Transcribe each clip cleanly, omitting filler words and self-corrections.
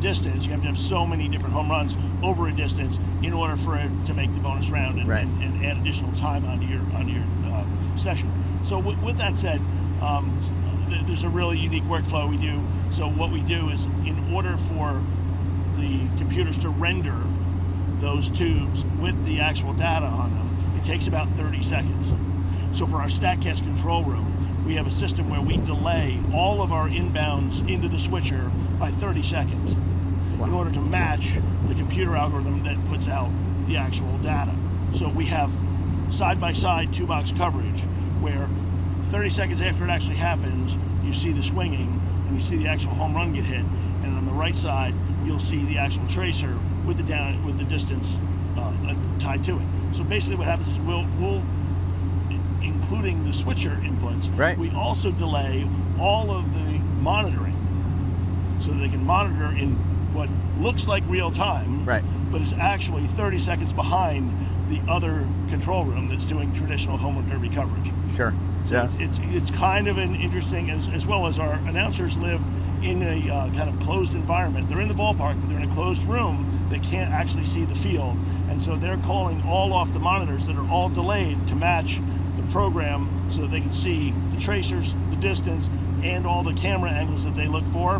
distance, you have to have so many different home runs over a distance in order for it to make the bonus round and, Right. and add additional time onto your session. So with that said, there's a really unique workflow we do. So what we do is, in order for the computers to render those tubes with the actual data on them, it takes about 30 seconds. So for our StatCast control room, we have a system where we delay all of our inbounds into the switcher by 30 seconds in order to match the computer algorithm that puts out the actual data. So we have side-by-side two-box coverage where 30 seconds after it actually happens, you see the swinging and you see the actual home run get hit, and on the right side you'll see the actual tracer with the distance tied to it. So basically what happens is we'll including the switcher inputs, right. we also delay all of the monitoring so that they can monitor in what looks like real time, right. but is actually 30 seconds behind the other control room that's doing traditional home run derby coverage. Sure. So Yeah. it's kind of an interesting, as well as our announcers live in a kind of closed environment. They're in the ballpark, but they're in a closed room that can't actually see the field. And so they're calling all off the monitors that are all delayed to match the program so that they can see the tracers, the distance, and all the camera angles that they look for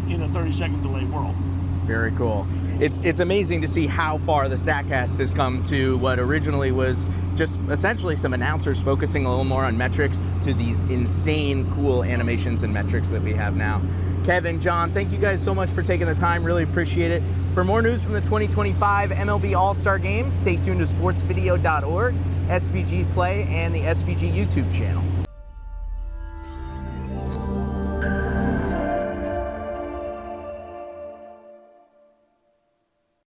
in a 30-second delay world. Very cool. It's amazing to see how far the StatCast has come to what originally was just essentially some announcers focusing a little more on metrics to these insane cool animations and metrics that we have now. Kevin, John, thank you guys so much for taking the time. Really appreciate it. For more news from the 2025 MLB All-Star Game, stay tuned to sportsvideo.org, SVG Play, and the SVG YouTube channel.